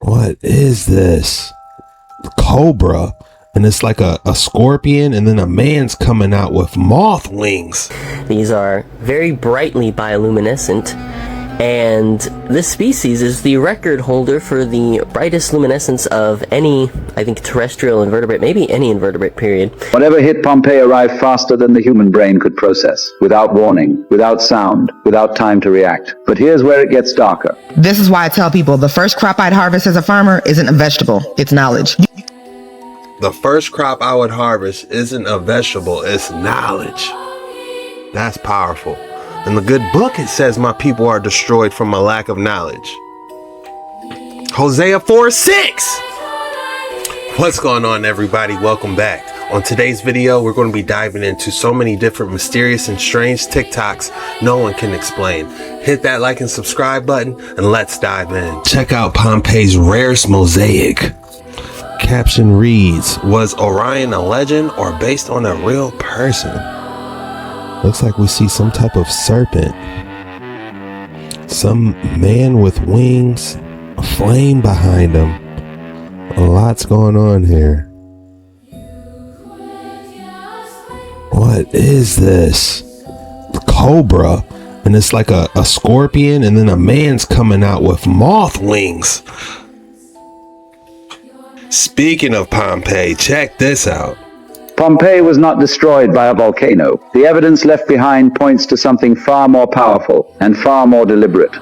What is this? Cobra. And it's like a scorpion, and then a man's coming out with moth wings. These are very brightly bioluminescent, and this species is the record holder for the brightest luminescence of any, I think, terrestrial invertebrate, maybe any invertebrate, period. Whatever hit Pompeii arrived faster than the human brain could process, without warning, without sound, without time to react. But here's where it gets darker. This is why I tell people the first crop I'd harvest as a farmer isn't a vegetable, it's knowledge. The first crop I would harvest isn't a vegetable, it's knowledge. That's powerful. In the good book, it says my people are destroyed from a lack of knowledge. Hosea 4:6. What's going on, everybody? Welcome back. On today's video, we're going to be diving into so many different mysterious and strange TikToks no one can explain. Hit that like and subscribe button, and let's dive in. Check out Pompeii's rarest mosaic. Caption reads, was Orion a legend or based on a real person? Looks like we see some type of serpent. Some man with wings, a flame behind him. A lot's going on here. What is this? Cobra. And it's like a scorpion, and then a man's coming out with moth wings. Speaking of Pompeii, check this out. Pompeii was not destroyed by a volcano. The evidence left behind points to something far more powerful and far more deliberate.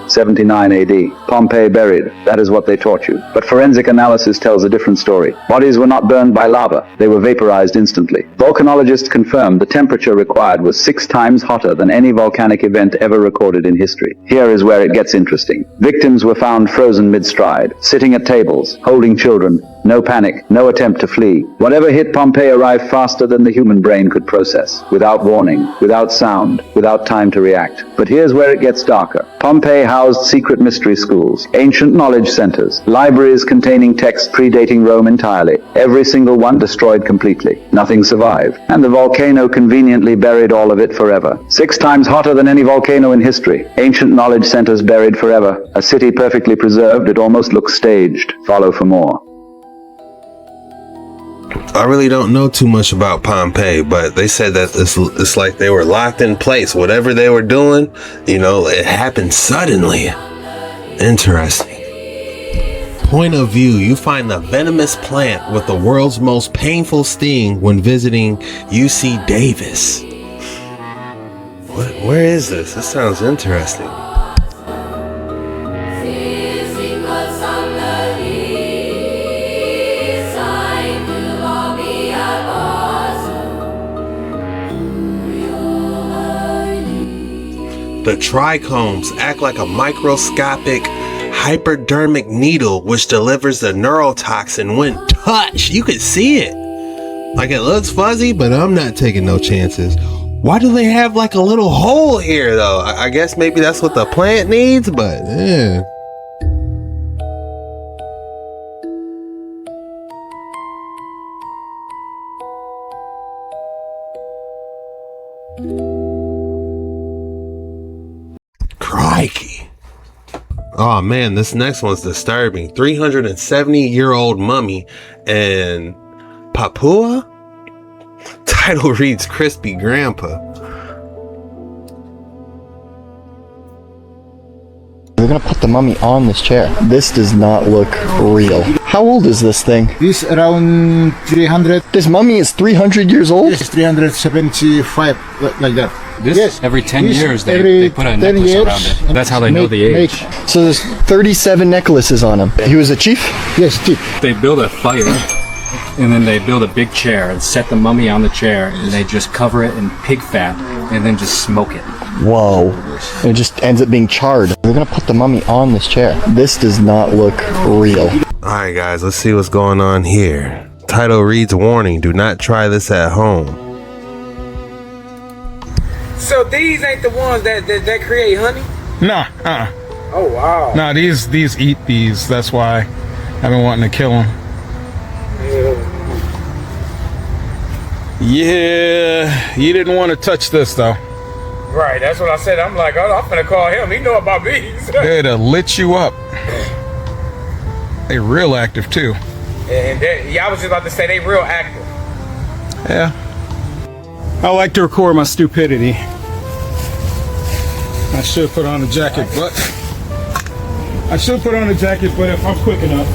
79 AD. Pompeii buried. That is what they taught you. But forensic analysis tells a different story. Bodies were not burned by lava. They were vaporized instantly. Volcanologists confirmed the temperature required was 6 times hotter than any volcanic event ever recorded in history. Here is where it gets interesting. Victims were found frozen mid-stride, sitting at tables, holding children. No panic, no attempt to flee. Whatever hit Pompeii arrived faster than the human brain could process, without warning, without sound, without time to react. But here's where it gets darker. Pompeii housed secret mystery schools, ancient knowledge centers, libraries containing texts predating Rome entirely. Every single one destroyed completely. Nothing survived. And the volcano conveniently buried all of it forever. 6 times hotter than any volcano in history. Ancient knowledge centers buried forever. A city perfectly preserved. It almost looks staged. Follow for more. I really don't know too much about Pompeii, but they said that it's like they were locked in place. Whatever they were doing, you know, it happened suddenly. Interesting. Point of view, you find the venomous plant with the world's most painful sting when visiting UC Davis. Where is this? This sounds interesting. The trichomes act like a microscopic hypodermic needle which delivers the neurotoxin when touched. You can see it. Like, it looks fuzzy, but I'm not taking no chances. Why do they have like a little hole here though? I guess maybe that's what the plant needs, but yeah. Crikey. Oh man, this next one's disturbing. 370-year-old mummy in Papua? Title reads Crispy Grandpa. We're gonna put the mummy on this chair. This does not look real. How old is this thing? This around 300. This mummy is 300 years old? This is 375, like that. This, yes. Every 10 this years they put a necklace around it. That's how they know the age. So there's 37 necklaces on him. He was a chief? Yes, chief. They build a fire and then they build a big chair and set the mummy on the chair and they just cover it in pig fat and then just smoke it. Whoa. And it just ends up being charred. We're gonna put the mummy on this chair. This does not look real. Alright guys, let's see what's going on here. Title reads warning, do not try this at home. So these ain't the ones that create honey? Nah, Oh wow. Nah, these eat these. That's why I've been wanting to kill them. Yeah, you didn't want to touch this though. Right, that's what I said. I'm like, oh, I'm gonna call him. He know about bees. They'd have lit you up. They real active too. And yeah, I was just about to say they real active. Yeah. I like to record my stupidity. I should put on a jacket, but if I'm quick enough.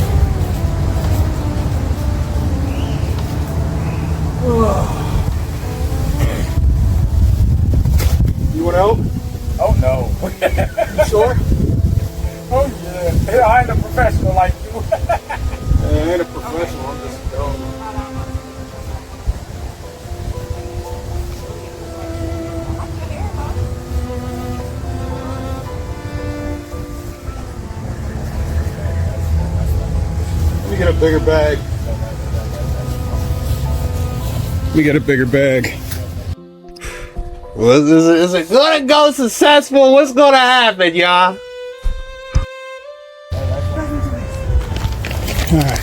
You want help? Oh no. You sure? Oh yeah. I ain't a professional like you. I ain't a professional, I'm just dumb. Let me get a bigger bag. Well, is it gonna go successful? What's gonna happen, y'all? All right.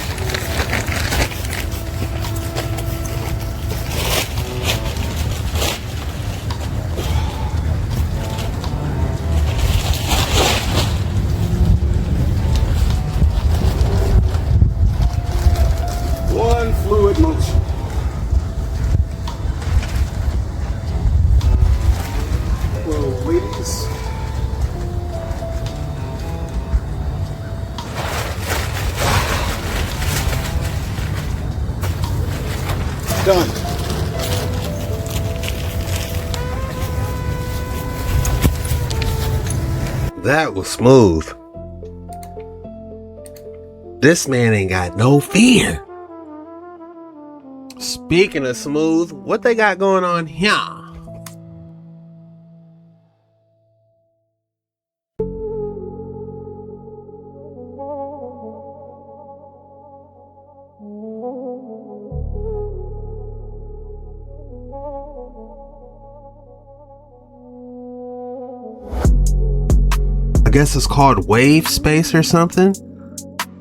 One fluid motion. Whoa, ladies. Done. That was smooth. This man ain't got no fear. Speaking of smooth, what they got going on here? I guess it's called wave space or something.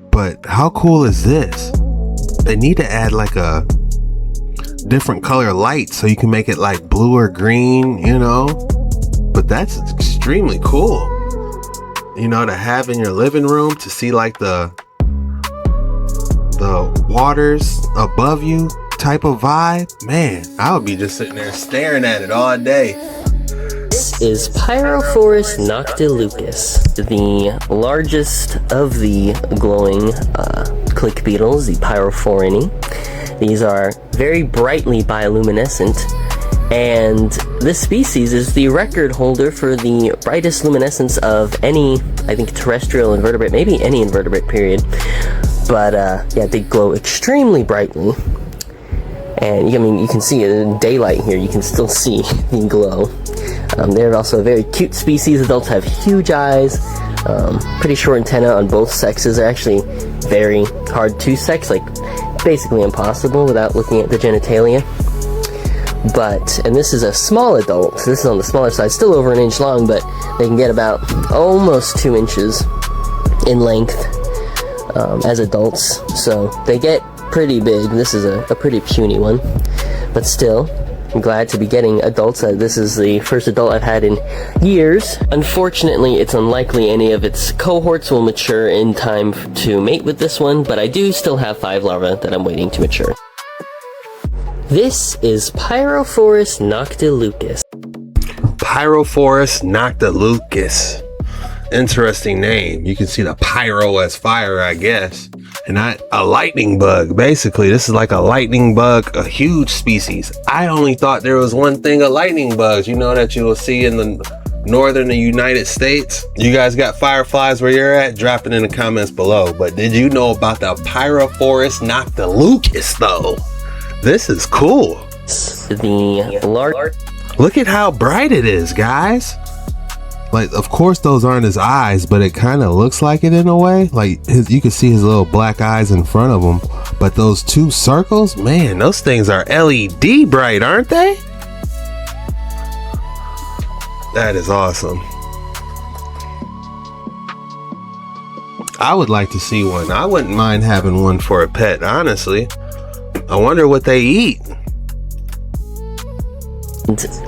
But how cool is this? They need to add like a different color light so you can make it like blue or green, you know? But that's extremely cool. You know, to have in your living room to see like the waters above you type of vibe. Man, I would be just sitting there staring at it all day. This is Pyrophorus Noctilucus, the largest of the glowing click beetles, the Pyrophorini. These are very brightly bioluminescent, and this species is the record holder for the brightest luminescence of any, I think, terrestrial invertebrate, maybe any invertebrate period. But yeah, they glow extremely brightly. And I mean, you can see it in daylight here, you can still see the glow. They're also a very cute species. Adults have huge eyes, pretty short antennae on both sexes. They're actually very hard to sex, like basically impossible without looking at the genitalia. And this is a small adult, so this is on the smaller side, still over an inch long, but they can get about almost 2 inches in length as adults, so they get pretty big. This is a pretty puny one, but still, I'm glad to be getting adults. This is the first adult I've had in years. Unfortunately, it's unlikely any of its cohorts will mature in time to mate with this one, but I do still have 5 larvae that I'm waiting to mature. This is Pyrophorus Noctilucus. Pyrophorus Noctilucus. Interesting name. You can see the pyro as fire, I guess. And not a lightning bug. Basically, this is like a lightning bug, a huge species. I only thought there was one thing of lightning bugs, you know, that you will see in the northern United States. You guys got fireflies where you're at? Drop it in the comments below. But did you know about the Pyrophorus Noctilucus though? This is cool. The large. Look at how bright it is, guys. Like, of course those aren't his eyes, but it kind of looks like it in a way. Like, you can see his little black eyes in front of him. But those 2 circles, man, those things are LED bright, aren't they? That is awesome. I would like to see one. I wouldn't mind having one for a pet, honestly. I wonder what they eat.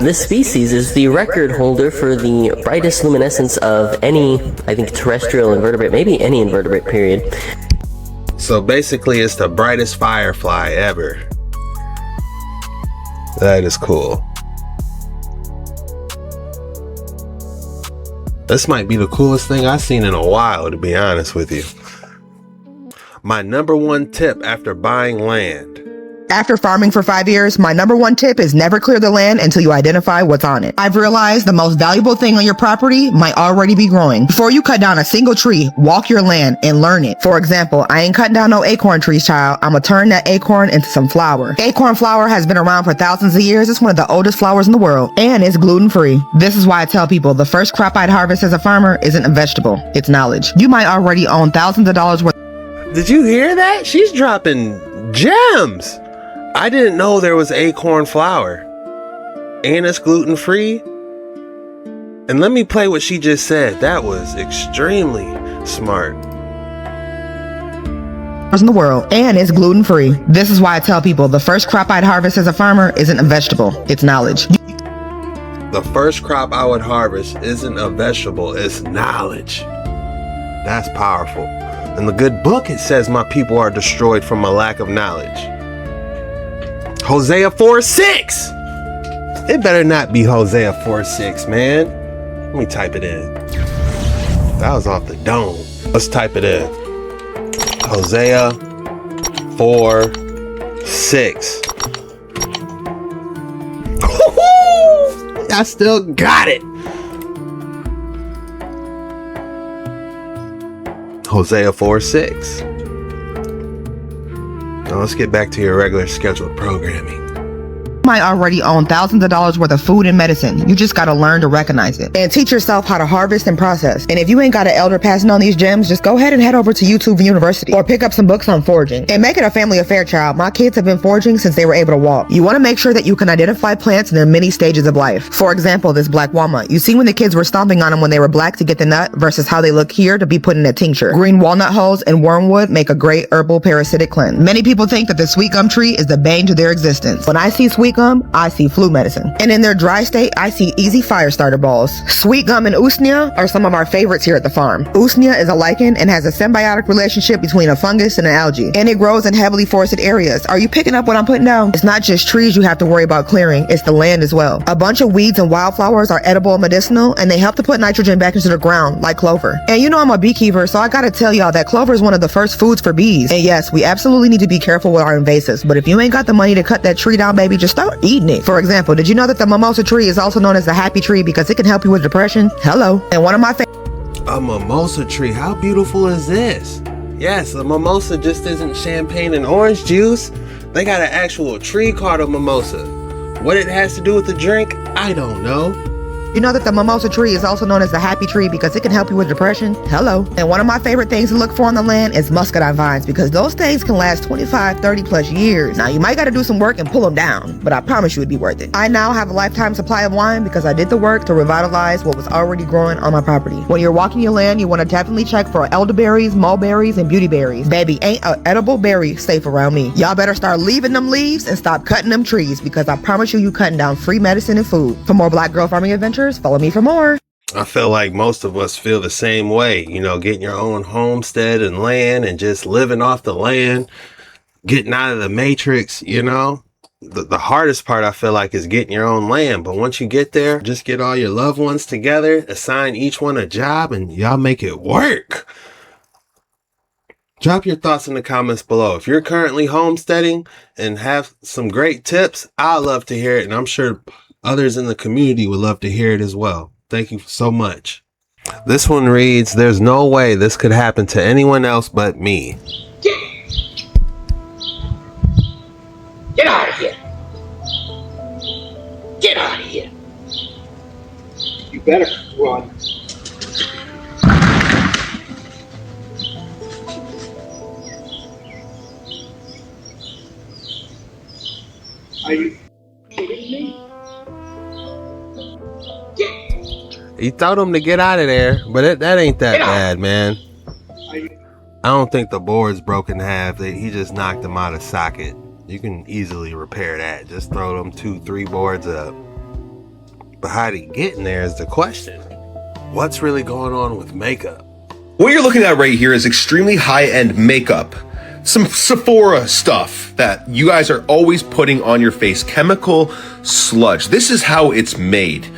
This species is the record holder for the brightest luminescence of any, I think, terrestrial invertebrate, maybe any invertebrate period. So basically it's the brightest firefly ever. That is cool. This might be the coolest thing I've seen in a while, to be honest with you. My number one tip after buying land. After farming for 5 years, my number one tip is never clear the land until you identify what's on it. I've realized the most valuable thing on your property might already be growing. Before you cut down a single tree, walk your land and learn it. For example, I ain't cutting down no acorn trees, child. I'ma turn that acorn into some flour. Acorn flour has been around for thousands of years. It's one of the oldest flowers in the world, and it's gluten-free. This is why I tell people the first crop I'd harvest as a farmer isn't a vegetable, it's knowledge. You might already own thousands of dollars worth. Did you hear that? She's dropping gems. I didn't know there was acorn flour. And it's gluten-free. And let me play what she just said. That was extremely smart. In the world, and it's gluten-free. This is why I tell people the first crop I'd harvest as a farmer isn't a vegetable, it's knowledge. The first crop I would harvest isn't a vegetable, it's knowledge. That's powerful. In the good book, it says my people are destroyed from a lack of knowledge. Hosea 4:6. It better not be Hosea 4:6, man. Let me type it in. That was off the dome. Let's type it in. Hosea 4:6. I still got it. Hosea 4:6. Now let's get back to your regular scheduled programming. Might already own thousands of dollars worth of food and medicine. You just gotta learn to recognize it and teach yourself how to harvest and process. And if you ain't got an elder passing on these gems, just go ahead and head over to YouTube University or pick up some books on foraging and make it a family affair, child. My kids have been foraging since they were able to walk. You want to make sure that you can identify plants in their many stages of life. For example, this black walnut. You see when the kids were stomping on them when they were black to get the nut versus how they look here to be put in a tincture. Green walnut hulls and wormwood make a great herbal parasitic cleanse. Many people think that the sweet gum tree is the bane to their existence. When I see sweet gum, I see flu medicine. And in their dry state, I see easy fire starter balls. Sweet gum and usnea are some of our favorites here at the farm. Usnea is a lichen and has a symbiotic relationship between a fungus and an algae. And it grows in heavily forested areas. Are you picking up what I'm putting down? It's not just trees you have to worry about clearing, it's the land as well. A bunch of weeds and wildflowers are edible and medicinal, and they help to put nitrogen back into the ground, like clover. And you know I'm a beekeeper, so I gotta tell y'all that clover is one of the first foods for bees. And yes, we absolutely need to be careful with our invasives, but if you ain't got the money to cut that tree down, baby, just start eating it. For example, did you know that the mimosa tree is also known as the happy tree because it can help you with depression? Hello. And one of my A mimosa tree, how beautiful is this? Yes, a mimosa just isn't champagne and orange juice. They got an actual tree called a mimosa. What it has to do with the drink, I don't know. You know that the mimosa tree is also known as the happy tree because it can help you with depression? Hello. And one of my favorite things to look for on the land is muscadine vines because those things can last 25, 30 plus years. Now you might got to do some work and pull them down, but I promise you it'd be worth it. I now have a lifetime supply of wine because I did the work to revitalize what was already growing on my property. When you're walking your land, you want to definitely check for elderberries, mulberries, and beautyberries. Baby, ain't an edible berry safe around me. Y'all better start leaving them leaves and stop cutting them trees because I promise you cutting down free medicine and food. For more Black Girl Farming Adventures, follow me for more. I feel like most of us feel the same way, you know, getting your own homestead and land and just living off the land, getting out of the matrix, you know. The hardest part I feel like is getting your own land, but once you get there, just get all your loved ones together, assign each one a job, and y'all make it work. Drop your thoughts in the comments below. If you're currently homesteading and have some great tips, I'd love to hear it, and I'm sure others in the community would love to hear it as well. Thank you so much. This one reads, there's no way this could happen to anyone else but me. Get out of here. Get out of here. You better run. Are you kidding me? He told him to get out of there, but that ain't that bad, man. I don't think the board's broken in half. He just knocked them out of socket. You can easily repair that. Just throw them 2-3 boards up. But how did he get in there is the question. What's really going on with makeup? What you're looking at right here is extremely high-end makeup. some Sephora stuff that you guys are always putting on your face, chemical sludge. This is how it's made.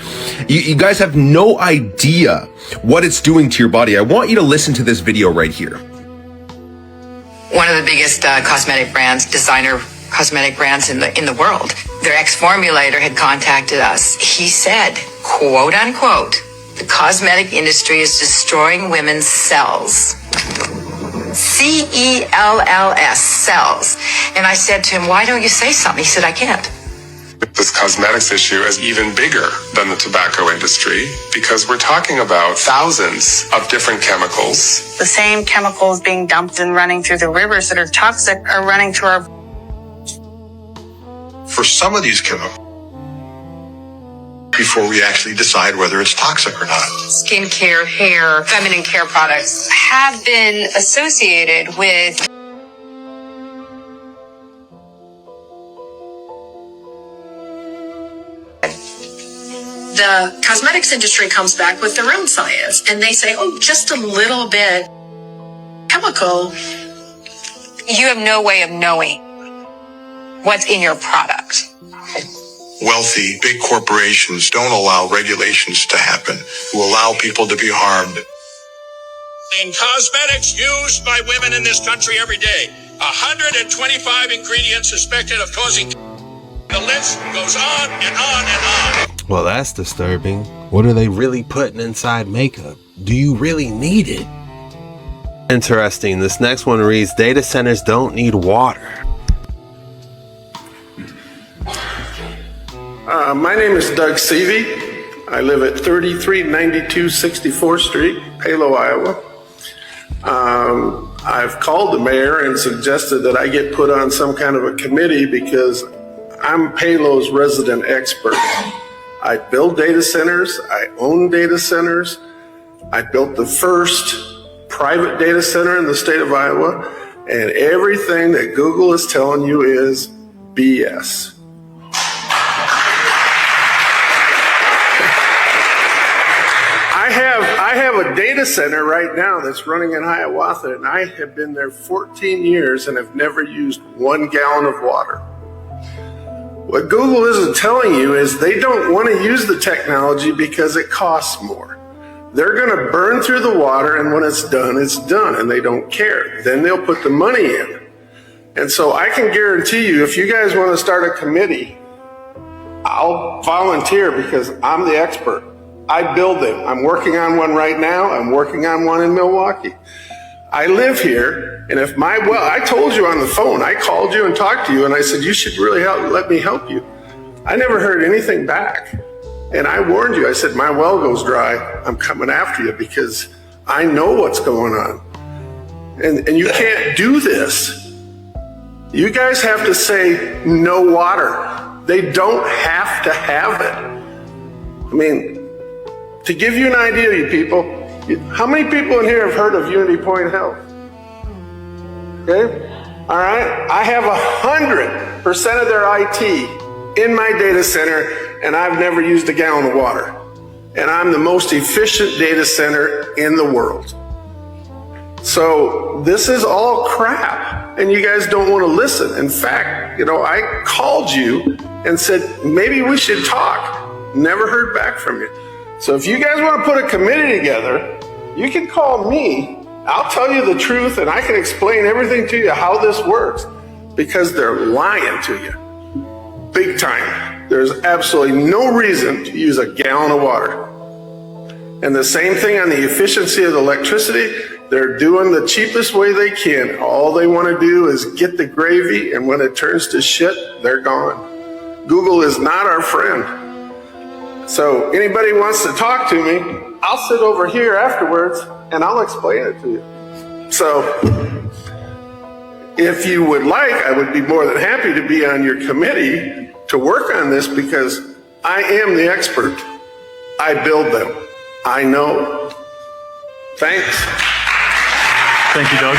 You guys have no idea what it's doing to your body. I want you to listen to this video right here. One of the biggest cosmetic brands, designer cosmetic brands in the world, their ex-formulator had contacted us. He said, quote unquote, the cosmetic industry is destroying women's cells. C-E-L-L-S, cells. And I said to him, why don't you say something? He said, I can't. This cosmetics issue is even bigger than the tobacco industry because we're talking about thousands of different chemicals. The same chemicals being dumped and running through the rivers that are toxic are running through our... For some of these chemicals, before we actually decide whether it's toxic or not. Skincare, hair, feminine care products have been associated with the cosmetics industry comes back with their own science and they say, oh, just a little bit chemical. You have no way of knowing what's in your product. Wealthy, big corporations don't allow regulations to happen, who allow people to be harmed. In cosmetics used by women in this country every day, 125 ingredients suspected of causing. The list goes on and on and on. Well, that's disturbing. What are they really putting inside makeup? Do you really need it? Interesting. This next one reads, data centers don't need water. My name is Doug Seavey. I live at 3392 64th Street, Palo, Iowa. I've called the mayor and suggested that I get put on some kind of a committee because I'm Palo's resident expert. I build data centers. I own data centers. I built the first private data center in the state of Iowa, and everything that Google is telling you is BS. I have a data center right now that's running in Hiawatha, and I have been there 14 years and have never used 1 gallon of water. What Google isn't telling you is they don't want to use the technology because it costs more. They're going to burn through the water, and when it's done, and they don't care. Then they'll put the money in. And so I can guarantee you, if you guys want to start a committee, I'll volunteer because I'm the expert. I build them. I'm working on one right now. I'm working on one in Milwaukee. I live here, and if I told you on the phone, I called you and talked to you, and I said, you should really let me help you. I never heard anything back. And I warned you. I said, my well goes dry. I'm coming after you because I know what's going on. And you can't do this. You guys have to say no water. They don't have to have it. I mean, to give you an idea, you people, how many people in here have heard of Unity Point Health? Okay? All right? I have 100% of their IT in my data center, and I've never used a gallon of water. And I'm the most efficient data center in the world. So this is all crap, and you guys don't want to listen. In fact, I called you and said, maybe we should talk. Never heard back from you. So if you guys want to put a committee together, you can call me. I'll tell you the truth, and I can explain everything to you how this works, because they're lying to you. Big time. There's absolutely no reason to use a gallon of water. And the same thing on the efficiency of the electricity. They're doing the cheapest way they can. All they want to do is get the gravy, and when it turns to shit, they're gone. Google is not our friend. So anybody wants to talk to me, I'll sit over here afterwards and I'll explain it to you. So if you would like, I would be more than happy to be on your committee to work on this because I am the expert. I build them. I know. Thanks. Thank you, Doug.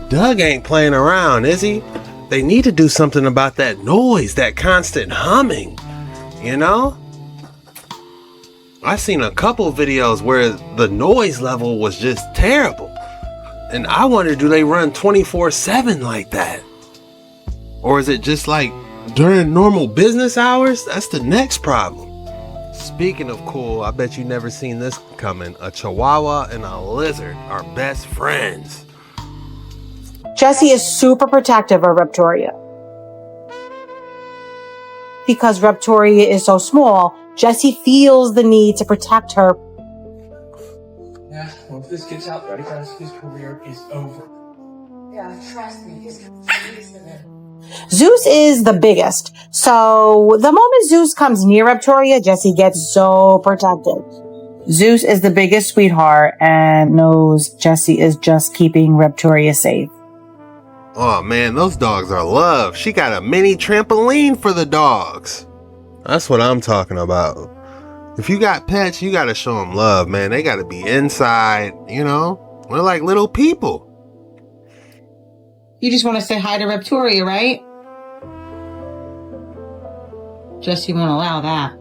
Doug ain't playing around, is he? They need to do something about that noise, that constant humming. I've seen a couple videos where the noise level was just terrible. And I wonder, do they run 24/7 like that? Or is it just like during normal business hours? That's the next problem. Speaking of cool, I bet you never seen this coming. A Chihuahua and a lizard are best friends. Jessie is super protective of Raptoria. Because Raptoria is so small, Jessie feels the need to protect her. Yeah, well, if this gets out right, guys, his career is over. Yeah, trust me, his Zeus is the biggest, so the moment Zeus comes near Raptoria, Jessie gets so protective. Zeus is the biggest sweetheart and knows Jessie is just keeping Raptoria safe. Oh man, those dogs are love. She got a mini trampoline for the dogs. That's what I'm talking about. If you got pets, you gotta show them love, man. They gotta be inside, you know? We're like little people. You just want to say hi to Raptoria, right? Jessie won't allow that.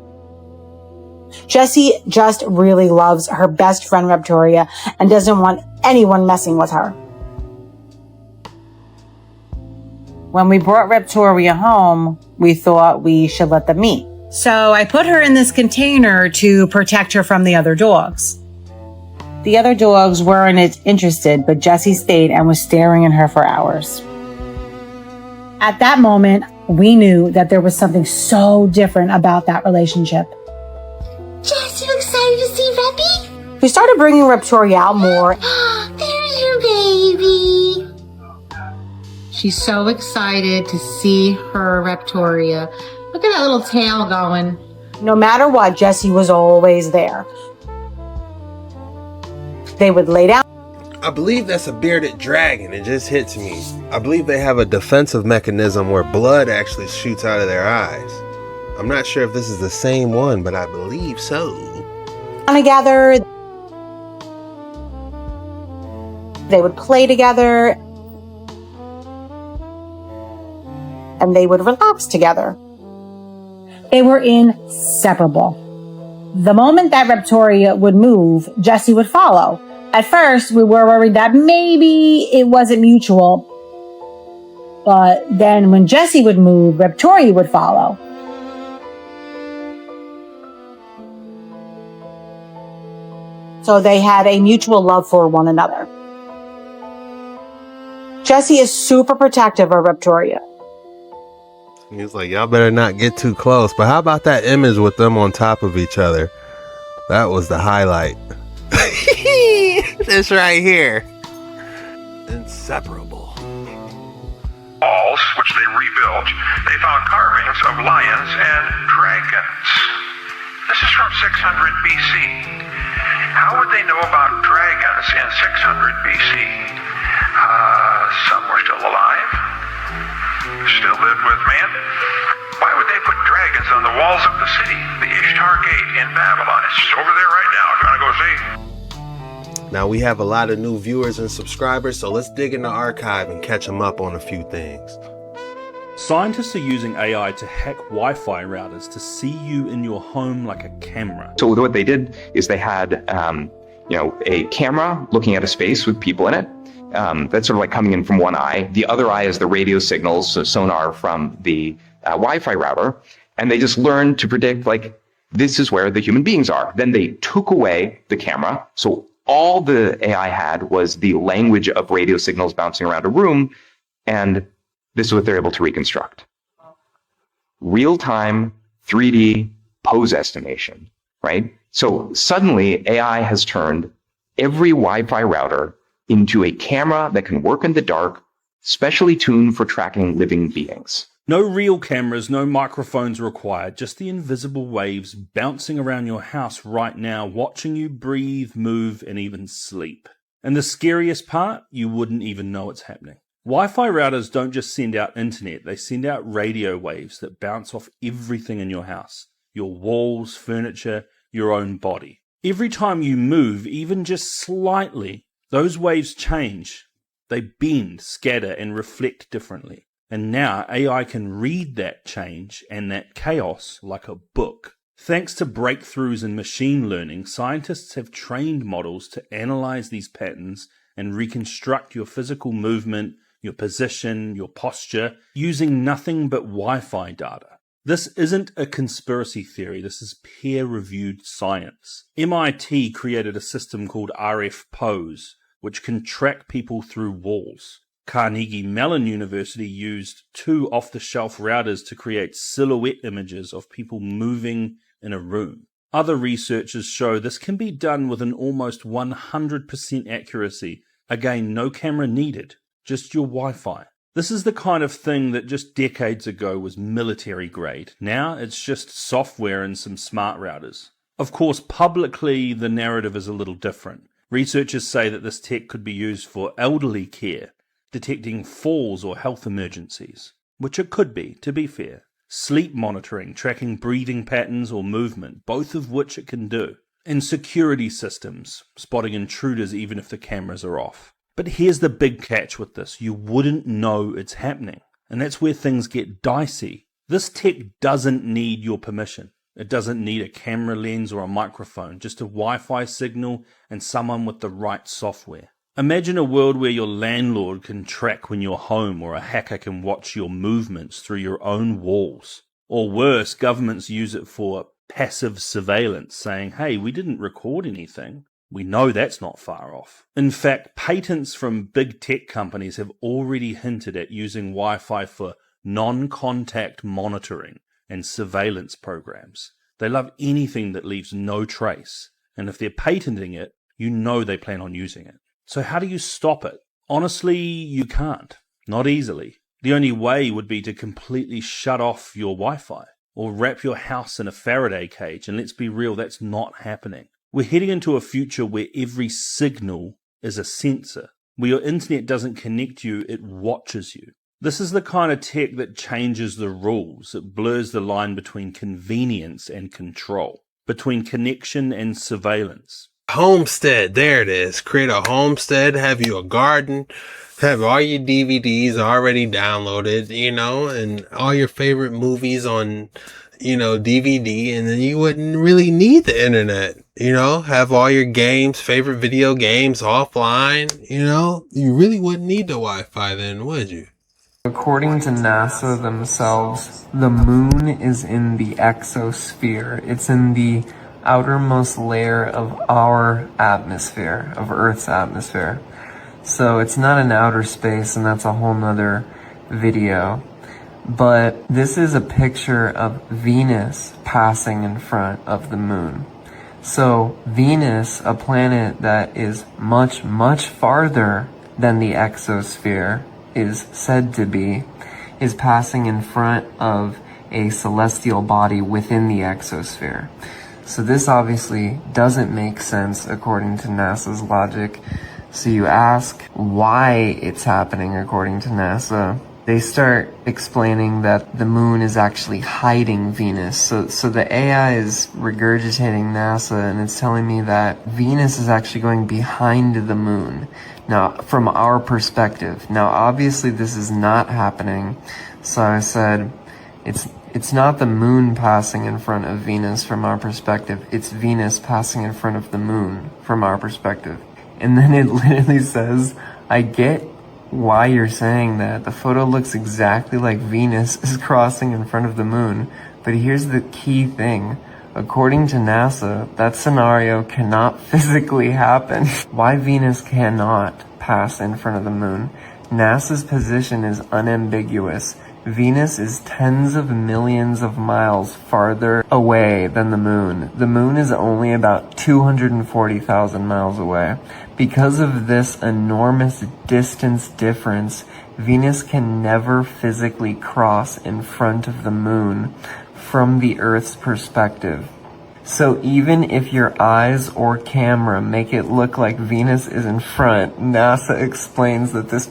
Jessie just really loves her best friend Raptoria and doesn't want anyone messing with her. When we brought Raptoria home, we thought we should let them meet. So I put her in this container to protect her from the other dogs. The other dogs weren't interested, but Jessie stayed and was staring at her for hours. At that moment, we knew that there was something so different about that relationship. Jess, you excited to see Reppy? We started bringing Raptoria out more. There's your baby. She's so excited to see her Raptoria. Look at that little tail going. No matter what, Jessie was always there. They would lay down. I believe that's a bearded dragon. It just hits me. I believe they have a defensive mechanism where blood actually shoots out of their eyes. I'm not sure if this is the same one, but I believe so. Together. They would play together. And they would relax together. They were inseparable. The moment that Raptoria would move, Jessie would follow. At first, we were worried that maybe it wasn't mutual. But then when Jessie would move, Raptoria would follow. So they had a mutual love for one another. Jessie is super protective of Raptoria. He's like, y'all better not get too close. But how about that image with them on top of each other? That was the highlight. This right here. Inseparable. Walls, which they rebuilt, they found carvings of lions and dragons. This is from 600 BC. How would they know about dragons in 600 BC? Some were still alive. Still lived with man. Why would they put dragons on the walls of the city? The Ishtar Gate in Babylon. It's over there right now. If you want to go see. Now we have a lot of new viewers and subscribers, so let's dig in the archive and catch them up on a few things. Scientists are using AI to hack Wi-Fi routers to see you in your home like a camera. So what they did is they had, a camera looking at a space with people in it. That's sort of like coming in from one eye. The other eye is the radio signals, so sonar from the Wi-Fi router. And they just learned to predict, this is where the human beings are. Then they took away the camera. So all the AI had was the language of radio signals bouncing around a room. And this is what they're able to reconstruct. Real-time 3D pose estimation, right? So suddenly AI has turned every Wi-Fi router into a camera that can work in the dark, specially tuned for tracking living beings. No real cameras, no microphones required, just the invisible waves bouncing around your house right now, watching you breathe, move, and even sleep. And the scariest part, you wouldn't even know it's happening. Wi-Fi routers don't just send out internet, they send out radio waves that bounce off everything in your house. Your walls, furniture, your own body. Every time you move, even just slightly, those waves change. They bend, scatter, and reflect differently. And now AI can read that change and that chaos like a book. Thanks to breakthroughs in machine learning, scientists have trained models to analyze these patterns and reconstruct your physical movement, your position, your posture, using nothing but Wi-Fi data. This isn't a conspiracy theory, this is peer-reviewed science. MIT created a system called RF Pose, which can track people through walls. Carnegie Mellon University used 2 off-the-shelf routers to create silhouette images of people moving in a room. Other researchers show this can be done with an almost 100% accuracy. Again, no camera needed, just your Wi-Fi. This is the kind of thing that just decades ago was military grade. Now it's just software and some smart routers. Of course, publicly the narrative is a little different. Researchers say that this tech could be used for elderly care, detecting falls or health emergencies, which it could be, to be fair. Sleep monitoring, tracking breathing patterns or movement, both of which it can do. And security systems, spotting intruders even if the cameras are off. But here's the big catch with this. You wouldn't know it's happening. And that's where things get dicey. This tech doesn't need your permission. It doesn't need a camera lens or a microphone, just a Wi-Fi signal and someone with the right software. Imagine a world where your landlord can track when you're home, or a hacker can watch your movements through your own walls. Or worse, governments use it for passive surveillance, saying, hey, we didn't record anything. We know that's not far off. In fact, patents from big tech companies have already hinted at using Wi-Fi for non-contact monitoring and surveillance programs. They love anything that leaves no trace. And if they're patenting it, you know they plan on using it. So how do you stop it? Honestly, you can't. Not easily. The only way would be to completely shut off your Wi-Fi or wrap your house in a Faraday cage, and let's be real, that's not happening. We're heading into a future where every signal is a sensor. Where your internet doesn't connect you, it watches you. This is the kind of tech that changes the rules. It blurs the line between convenience and control, between connection and surveillance. Homestead, there it is. Create a homestead, have you a garden, have all your DVDs already downloaded, and all your favorite movies on, DVD, and then you wouldn't really need the internet, have all your games, favorite video games offline, you really wouldn't need the Wi-Fi then, would you? According to NASA themselves, the moon is in the exosphere. It's in the outermost layer of our atmosphere, of Earth's atmosphere. So it's not in outer space, and that's a whole nother video. But this is a picture of Venus passing in front of the moon. So Venus, a planet that is much, much farther than the exosphere is said to be, is passing in front of a celestial body within the exosphere. So this obviously doesn't make sense according to NASA's logic. So you ask why it's happening according to NASA. They start explaining that the moon is actually hiding Venus. So the AI is regurgitating NASA, and it's telling me that Venus is actually going behind the moon. Now, from our perspective. Now, obviously this is not happening. So I said, it's not the moon passing in front of Venus from our perspective. It's Venus passing in front of the moon from our perspective. And then it literally says, I get why you're saying that. The photo looks exactly like Venus is crossing in front of the moon. But here's the key thing. According to NASA, that scenario cannot physically happen. Why Venus cannot pass in front of the moon? NASA's position is unambiguous. Venus is tens of millions of miles farther away than the moon. The moon is only about 240,000 miles away. Because of this enormous distance difference, Venus can never physically cross in front of the moon from the Earth's perspective. So even if your eyes or camera make it look like Venus is in front, NASA explains that this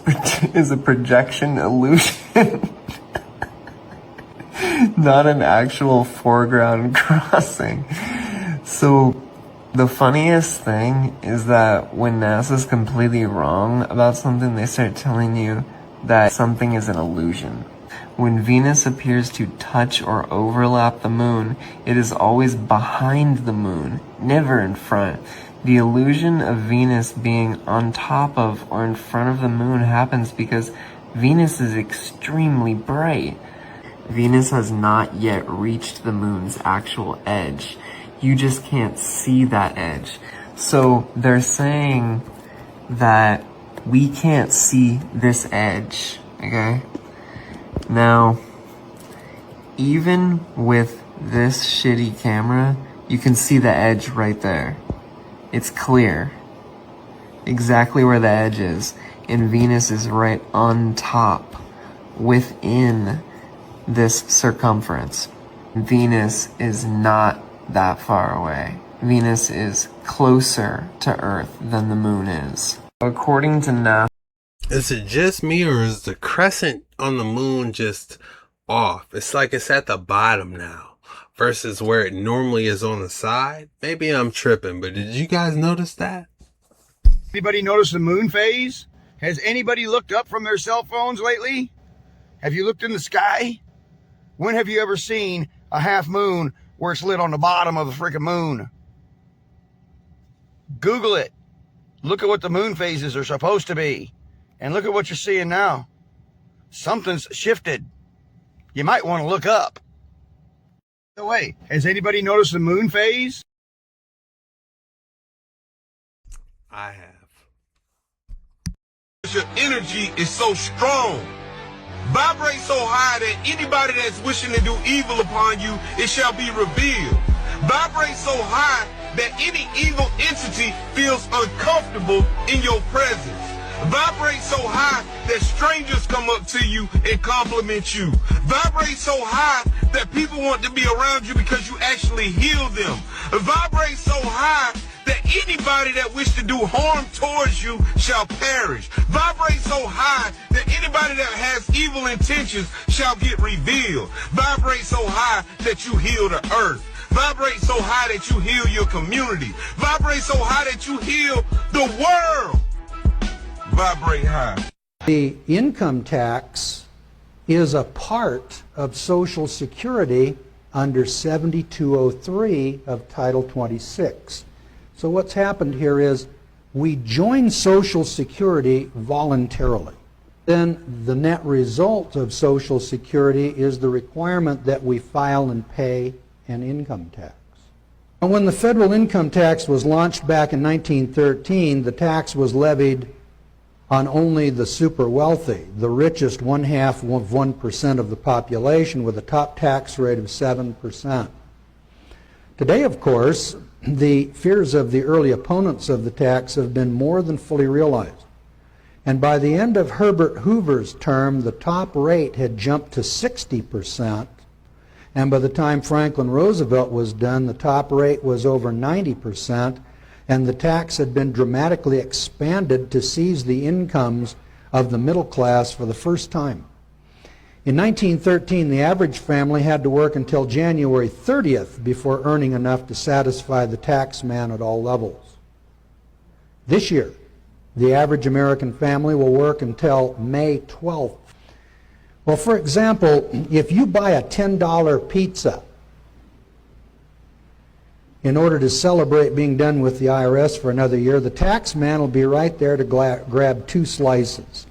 is a projection illusion. Not an actual foreground crossing. So the funniest thing is that when NASA's completely wrong about something, they start telling you that something is an illusion. When Venus appears to touch or overlap the moon, it is always behind the moon, never in front. The illusion of Venus being on top of or in front of the moon happens because Venus is extremely bright. Venus has not yet reached the moon's actual edge. You just can't see that edge. So they're saying that we can't see this edge, okay? Now, even with this shitty camera, you can see the edge right there. It's clear. Exactly where the edge is. And Venus is right on top, within this circumference. Venus is not that far away. Venus is closer to Earth than the moon is. According to NASA, is it just me, or is the crescent on the moon just off? It's like it's at the bottom now versus where it normally is on the side. Maybe I'm tripping, but did you guys notice that? Anybody notice the moon phase? Has anybody looked up from their cell phones lately? Have you looked in the sky? When have you ever seen a half moon where it's lit on the bottom of a freaking moon? Google it. Look at what the moon phases are supposed to be. And look at what you're seeing now. Something's shifted. You might want to look up. By the way, has anybody noticed the moon phase? I have. Your energy is so strong. Vibrate so high that anybody that's wishing to do evil upon you, it shall be revealed. Vibrate so high that any evil entity feels uncomfortable in your presence. Vibrate so high that strangers come up to you and compliment you. Vibrate so high that people want to be around you because you actually heal them. Vibrate so high that anybody that wishes to do harm towards you shall perish. Vibrate so high that anybody that has evil intentions shall get revealed. Vibrate so high that you heal the earth. Vibrate so high that you heal your community. Vibrate so high that you heal the world. Vibrate high. The income tax is a part of Social Security under 7203 of Title 26. So what's happened here is we join Social Security voluntarily. Then the net result of Social Security is the requirement that we file and pay an income tax. And when the federal income tax was launched back in 1913, the tax was levied on only the super wealthy, the richest 0.5% of the population, with a top tax rate of 7%. Today, of course, the fears of the early opponents of the tax have been more than fully realized. And by the end of Herbert Hoover's term, the top rate had jumped to 60%. And by the time Franklin Roosevelt was done, the top rate was over 90%. And the tax had been dramatically expanded to seize the incomes of the middle class for the first time. In 1913, the average family had to work until January 30th before earning enough to satisfy the tax man at all levels. This year, the average American family will work until May 12th. Well, for example, if you buy a $10 pizza in order to celebrate being done with the IRS for another year, the tax man will be right there to grab 2 slices.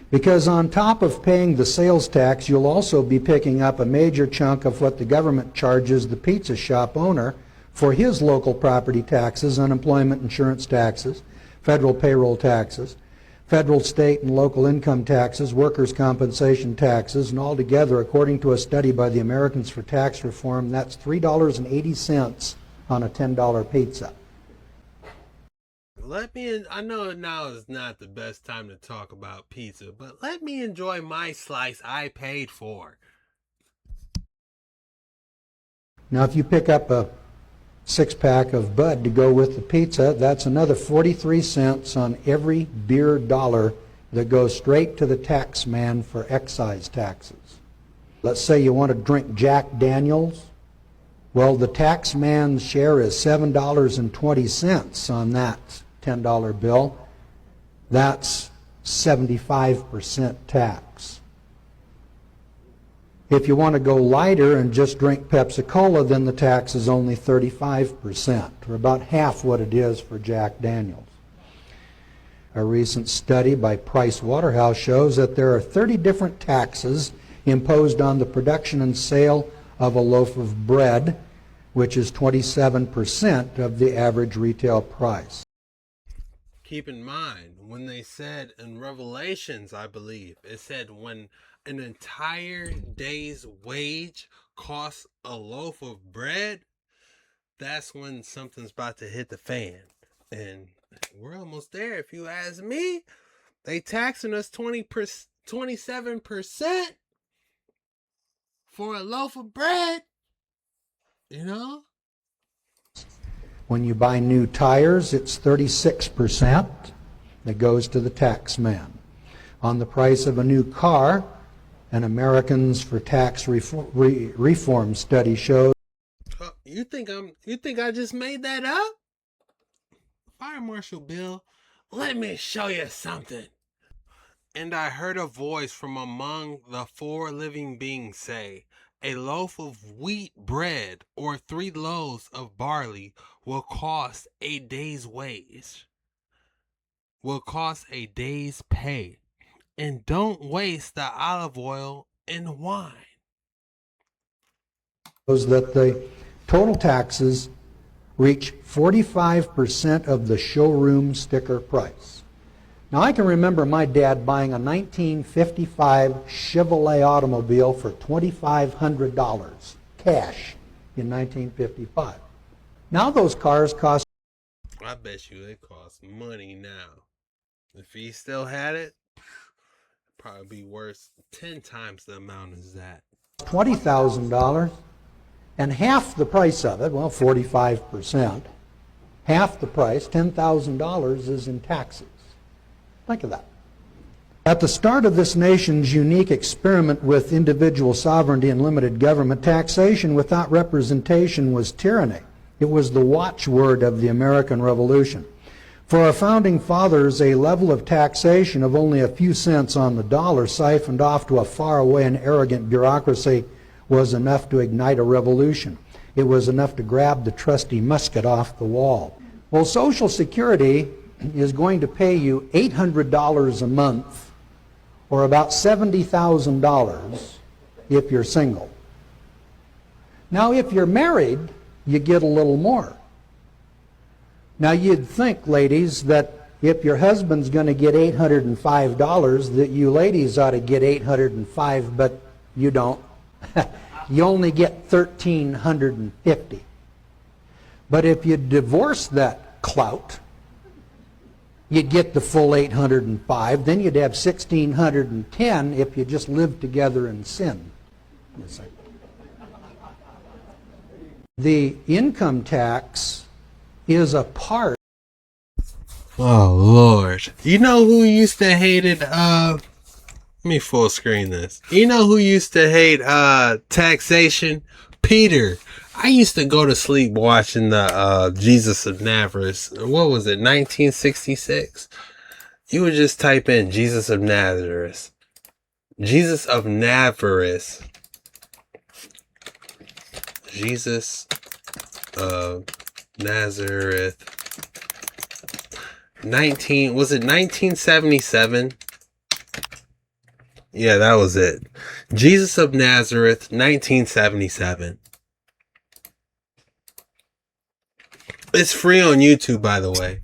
Because on top of paying the sales tax, you'll also be picking up a major chunk of what the government charges the pizza shop owner for his local property taxes, unemployment insurance taxes, federal payroll taxes, federal, state, and local income taxes, workers' compensation taxes, and altogether, according to a study by the Americans for Tax Reform, that's $3.80 on a $10 pizza. I know now is not the best time to talk about pizza, but let me enjoy my slice I paid for. Now, if you pick up a 6-pack of Bud to go with the pizza, that's another 43 cents on every beer dollar that goes straight to the tax man for excise taxes. Let's say you want to drink Jack Daniels. Well, the tax man's share is $7.20 on that $10 bill. That's 75% tax. If you want to go lighter and just drink Pepsi-Cola, then the tax is only 35%, or about half what it is for Jack Daniels. A recent study by Price Waterhouse shows that there are 30 different taxes imposed on the production and sale of a loaf of bread, which is 27% of the average retail price. Keep in mind, when they said in Revelations, I believe, it said when an entire day's wage costs a loaf of bread, that's when something's about to hit the fan. And we're almost there, if you ask me. They taxing us 27% for a loaf of bread, you know? When you buy new tires, it's 36% that goes to the tax man. On the price of a new car, an Americans for Tax Reform study shows. You think I just made that up? Fire Marshal Bill, let me show you something. And I heard a voice from among the four living beings say, a loaf of wheat bread or 3 loaves of barley will cost a day's wage, will cost a day's pay. And don't waste the olive oil and wine. That the total taxes reach 45% of the showroom sticker price. Now, I can remember my dad buying a 1955 Chevrolet automobile for $2,500 cash in 1955. Now those cars cost... I bet you it costs money now. If he still had it, it'd probably be worth 10 times the amount as that. $20,000, and half the price of it, well, 45%, half the price, $10,000, is in taxes. Think of that. At the start of this nation's unique experiment with individual sovereignty and limited government, taxation without representation was tyranny. It was the watchword of the American Revolution. For our founding fathers, a level of taxation of only a few cents on the dollar siphoned off to a faraway and arrogant bureaucracy was enough to ignite a revolution. It was enough to grab the trusty musket off the wall. Well, Social Security is going to pay you $800 a month, or about $70,000 if you're single. Now, if you're married, you get a little more. Now, you'd think, ladies, that if your husband's going to get $805, that you ladies ought to get $805, but you don't. You only get $1,350. But if you divorce that clout, you'd get the full $805. Then you'd have $1,610 if you just lived together in sin. The income tax is a part. Oh Lord! You know who used to hate it? Let me full screen this. You know who used to hate taxation? Peter. I used to go to sleep watching the Jesus of Nazareth. What was it? 1966. You would just type in Jesus of Nazareth. Jesus of Nazareth. Jesus of Nazareth. Was it 1977? Yeah, that was it. Jesus of Nazareth, 1977. It's free on YouTube, by the way.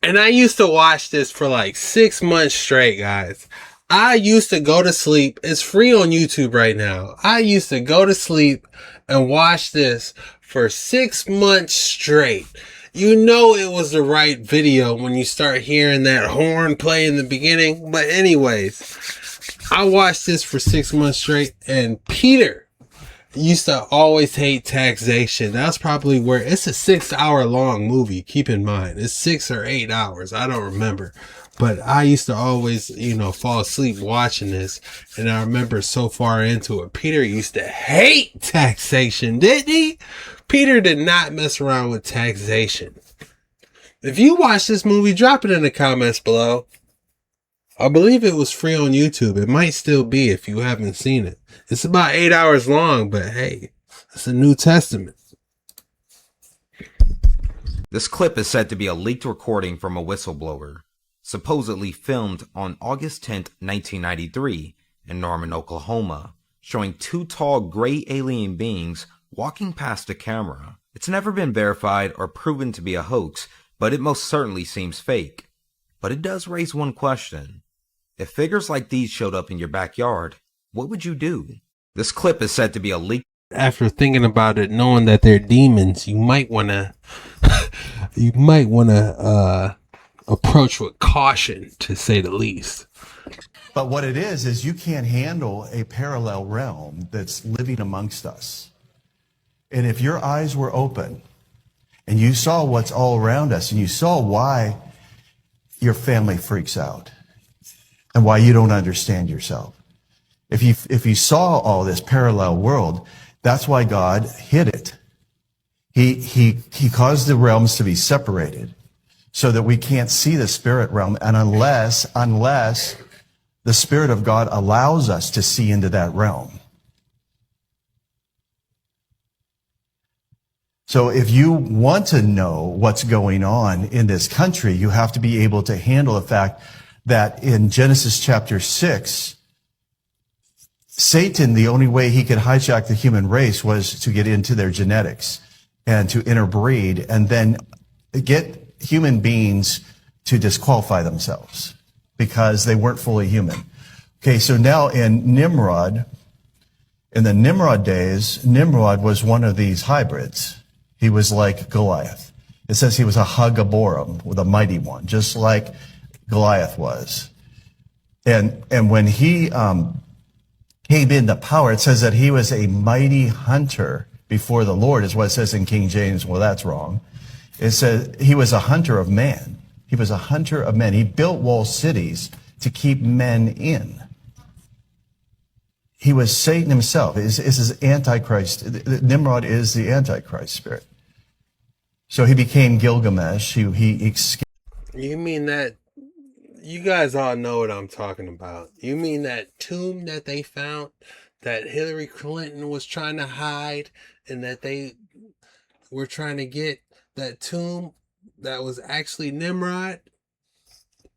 And I used to watch this for like 6 months straight, guys. I used to go to sleep. It's free on YouTube right now. I used to go to sleep and watch this for 6 months straight. You know it was the right video when you start hearing that horn play in the beginning. But anyways, I watched this for 6 months straight, and Peter used to always hate taxation. That's probably where it's a 6-hour long movie. Keep in mind, it's 6 or 8 hours. I don't remember. But I used to always, fall asleep watching this. And I remember so far into it, Peter used to hate taxation, didn't he? Peter did not mess around with taxation. If you watch this movie, drop it in the comments below. I believe it was free on YouTube. It might still be if you haven't seen it. It's about 8 hours long, but hey, it's a New Testament. This clip is said to be a leaked recording from a whistleblower, supposedly filmed on August 10th, 1993 in Norman, Oklahoma, showing two tall gray alien beings walking past a camera. It's never been verified or proven to be a hoax, but it most certainly seems fake. But it does raise one question. If figures like these showed up in your backyard, what would you do? This clip is said to be a leak. After thinking about it, knowing that they're demons, you might want to approach with caution, to say the least. But what it is you can't handle a parallel realm that's living amongst us. And if your eyes were open and you saw what's all around us and you saw why your family freaks out and why you don't understand yourself, if you saw all this parallel world, that's why God hid it. He caused the realms to be separated so that we can't see the spirit realm, and unless the Spirit of God allows us to see into that realm. So if you want to know what's going on in this country, you have to be able to handle the fact that in Genesis chapter 6, Satan, the only way he could hijack the human race was to get into their genetics and to interbreed and then get human beings to disqualify themselves because they weren't fully human. Okay, so now in Nimrod, in the Nimrod days, Nimrod was one of these hybrids. He was like Goliath. It says he was a Hagaborum, with a mighty one, just like Goliath was. And when he came into power, it says that he was a mighty hunter before the Lord, is what it says in King James. Well, that's wrong. It says he was a hunter of man. He was a hunter of men. He built walled cities to keep men in. He was Satan himself. This is Antichrist. Nimrod is the Antichrist spirit. So he became Gilgamesh. He escaped. You mean that? You guys all know what I'm talking about. You mean that tomb that they found that Hillary Clinton was trying to hide, and that they were trying to get that tomb that was actually Nimrod?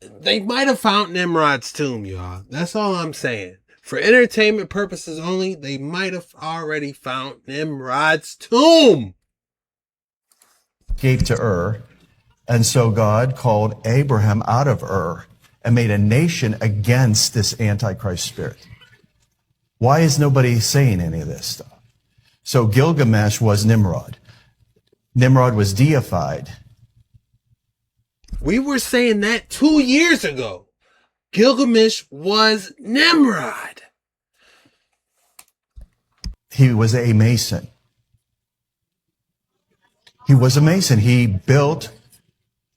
They might have found Nimrod's tomb, y'all. That's all I'm saying. For entertainment purposes only, they might have already found Nimrod's tomb. Gave to Ur. And so God called Abraham out of Ur and made a nation against this Antichrist spirit. Why is nobody saying any of this stuff? So Gilgamesh was Nimrod. Nimrod was deified. We were saying that 2 years ago. Gilgamesh was Nimrod. He was a mason. He was a mason. He built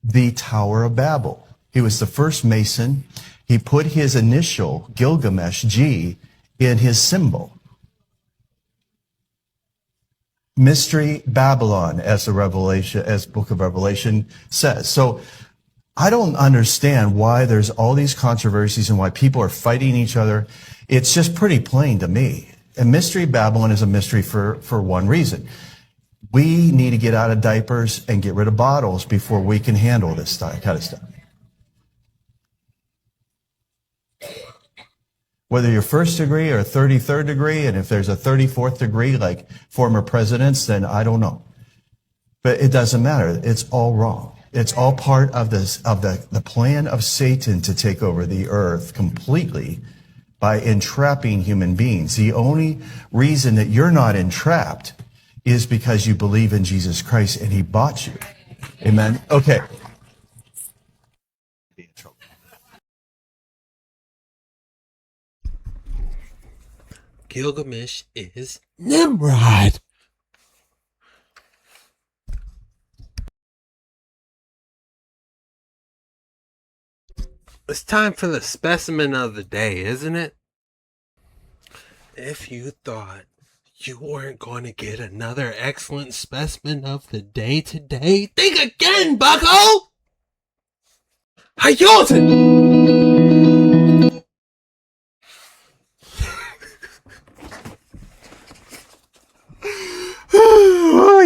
the Tower of Babel. He was the first mason. He put his initial, Gilgamesh, G, in his symbol. Mystery Babylon, as Book of Revelation says. So I don't understand why there's all these controversies and why people are fighting each other. It's just pretty plain to me. And Mystery Babylon is a mystery for one reason. We need to get out of diapers and get rid of bottles before we can handle this kind of stuff. Whether you're first degree or 33rd degree, and if there's a 34th degree like former presidents, then I don't know. But it doesn't matter. It's all wrong. It's all part of the plan of Satan to take over the earth completely by entrapping human beings. The only reason that you're not entrapped is because you believe in Jesus Christ and he bought you. Amen. Okay. Gilgamesh is Nimrod. It's time for the specimen of the day, isn't it? If you thought you weren't going to get another excellent specimen of the day today, think again, bucko! How you doing?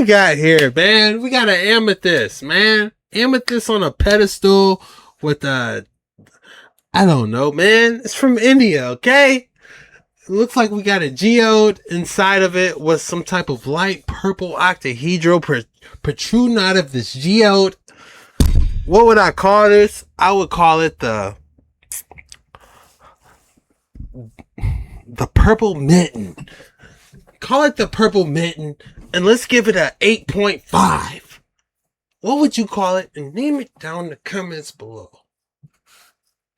got here, man? We got an amethyst, man. Amethyst on a pedestal with a, I don't know, man. It's from India, okay? It looks like we got a geode inside of it with some type of light purple octahedral protruding out of this geode. What would I call this? I would call it the purple mitten. Call it the purple mitten, and let's give it a 8.5. What would you call it? And name it down in the comments below.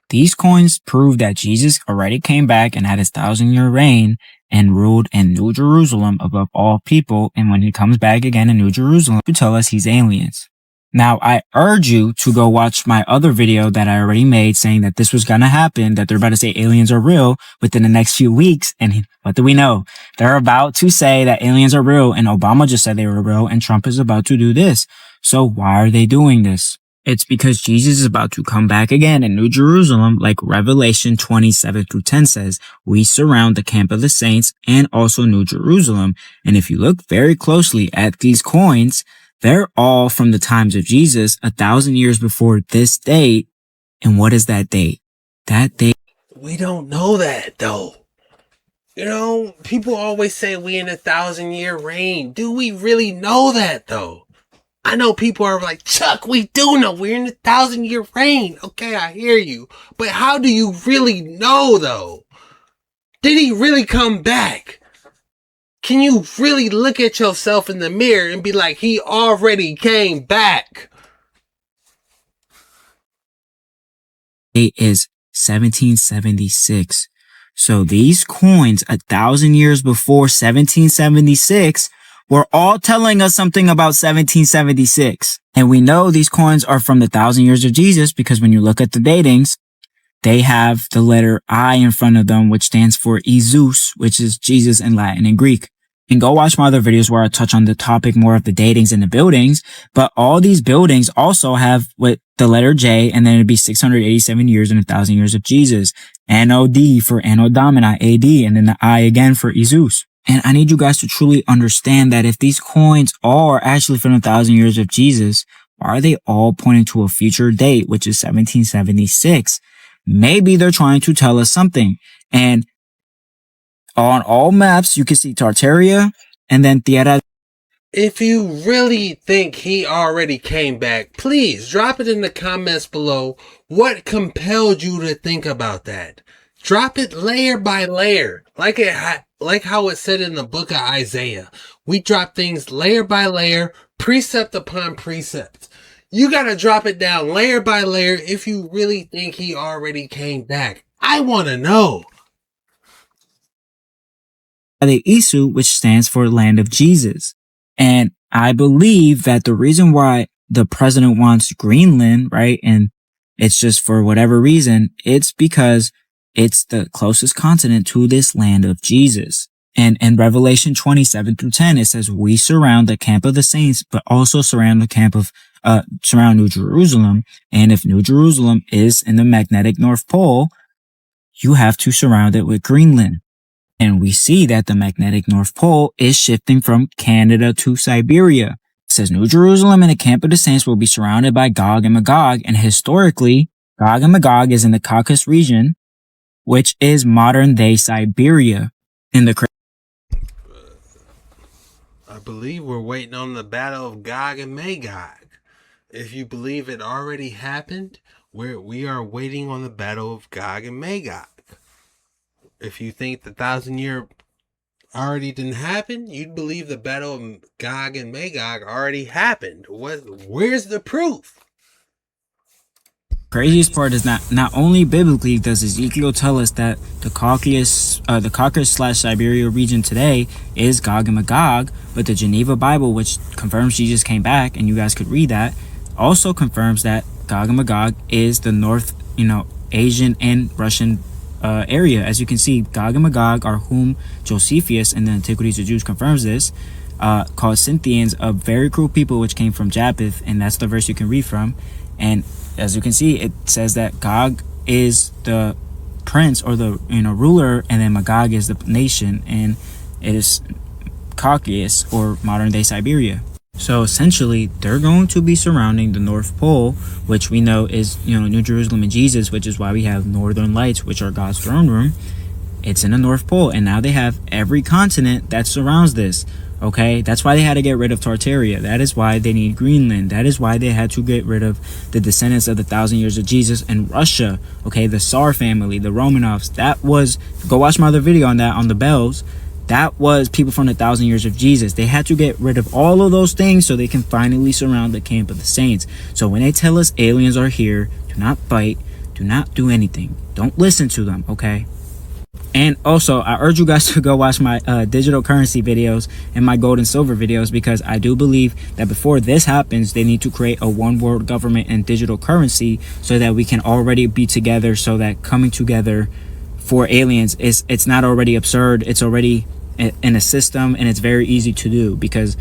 These coins prove that Jesus already came back and had his 1,000-year reign and ruled in New Jerusalem above all people. And when he comes back again in New Jerusalem, to tell us he's aliens. Now, I urge you to go watch my other video that I already made saying that this was going to happen, that they're about to say aliens are real within the next few weeks. And what do we know? They're about to say that aliens are real, and Obama just said they were real, and Trump is about to do this. So why are they doing this? It's because Jesus is about to come back again in New Jerusalem, like Revelation 27-10 says. We surround the camp of the saints and also New Jerusalem. And if you look very closely at these coins, they're all from the times of Jesus, 1,000 years before this date. And what is that date? That date. We don't know that, though. You know, people always say we in a 1,000-year reign. Do we really know that, though? I know people are like, Chuck, we do know we're in a 1,000-year reign. Okay, I hear you. But how do you really know, though? Did he really come back? Can you really look at yourself in the mirror and be like, he already came back? It is 1776. So these coins 1,000 years before 1776 were all telling us something about 1776. And we know these coins are from the 1,000 years of Jesus because when you look at the datings, they have the letter I in front of them, which stands for Jesus, which is Jesus in Latin and Greek. And go watch my other videos where I touch on the topic more of the datings and the buildings. But all these buildings also have with the letter J, and then it'd be 687 years and 1,000 years of Jesus. NOD for Anno Domini, AD, and then the I again for Jesus. And I need you guys to truly understand that if these coins are actually from 1,000 years of Jesus, why are they all pointing to a future date, which is 1776? Maybe they're trying to tell us something. And on all maps, you can see Tartaria and then Tierra. If you really think he already came back, please drop it in the comments below. What compelled you to think about that? Drop it layer by layer, like how it said in the book of Isaiah. We drop things layer by layer, precept upon precept. You gotta drop it down layer by layer if you really think he already came back. I wanna know. The Isu, which stands for Land of Jesus. And I believe that the reason why the president wants Greenland, right, and it's just for whatever reason, it's because it's the closest continent to this land of Jesus. And in Revelation 27-10, it says, we surround the camp of the saints, but also surround the camp of, surround New Jerusalem. And if New Jerusalem is in the magnetic North Pole, you have to surround it with Greenland. And we see that the magnetic North Pole is shifting from Canada to Siberia. It says New Jerusalem and the camp of the saints will be surrounded by Gog and Magog. And historically, Gog and Magog is in the Caucasus region, which is modern day Siberia. In the I believe we're waiting on the battle of Gog and Magog. If you believe it already happened, we are waiting on the battle of Gog and Magog. If you think the 1,000-year already didn't happen, you'd believe the battle of Gog and Magog already happened. Where's the proof? Craziest part is not only biblically does Ezekiel tell us that the Caucasus/Siberia region today is Gog and Magog, but the Geneva Bible, which confirms Jesus came back, and you guys could read that, also confirms that Gog and Magog is the North, Asian and Russian area. As you can see, Gog and Magog are whom Josephus in the Antiquities of Jews confirms this, called Scythians, a very cruel people which came from Japheth, and that's the verse you can read from. And as you can see, it says that Gog is the prince or the ruler, and then Magog is the nation, and it is Caucasus or modern day Siberia. So essentially, they're going to be surrounding the North Pole, which we know is, New Jerusalem and Jesus, which is why we have Northern Lights, which are God's throne room. It's in the North Pole, and now they have every continent that surrounds this. Okay, that's why they had to get rid of Tartaria. That is why they need Greenland. That is why they had to get rid of the descendants of the 1,000 years of Jesus and Russia. Okay, the Tsar family, the Romanovs. That was, go watch my other video on that, on the bells. That was people from the 1,000 years of Jesus. They had to get rid of all of those things so they can finally surround the camp of the saints. So when they tell us aliens are here, do not fight, do not do anything. Don't listen to them, okay? And also, I urge you guys to go watch my digital currency videos and my gold and silver videos, because I do believe that before this happens, they need to create a one world government and digital currency so that we can already be together, so that coming together for aliens it's not already absurd. It's already in a system, and it's very easy to do, because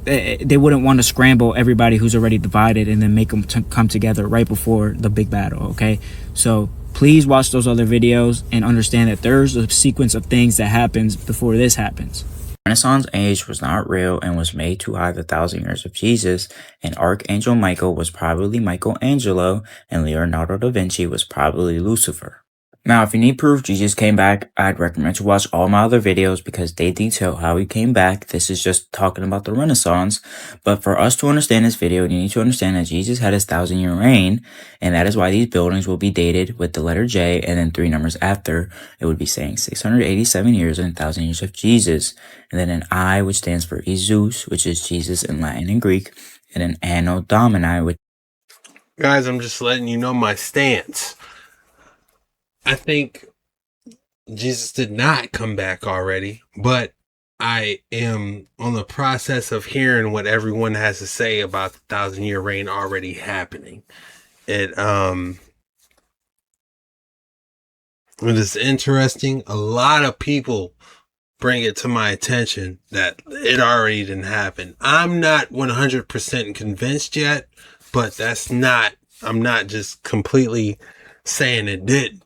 they wouldn't want to scramble everybody who's already divided and then make them come together right before the big battle. Okay, so please watch those other videos and understand that there's a sequence of things that happens before this happens. Renaissance age was not real and was made to hide the 1,000 years of Jesus, and Archangel Michael was probably Michelangelo, and Leonardo da Vinci was probably Lucifer. Now, if you need proof Jesus came back, I'd recommend to watch all my other videos because they detail how he came back. This is just talking about the Renaissance. But for us to understand this video, you need to understand that Jesus had his 1,000-year reign, and that is why these buildings will be dated with the letter J and then 3 numbers after. It would be saying 687 years and 1,000 years of Jesus. And then an I, which stands for Jesus, which is Jesus in Latin and Greek, and an Anno Domini, which... Guys, I'm just letting you know my stance. I think Jesus did not come back already, but I am on the process of hearing what everyone has to say about the 1,000-year reign already happening. It is interesting. A lot of people bring it to my attention that it already didn't happen. I'm not 100% convinced yet, but I'm not just completely saying it didn't.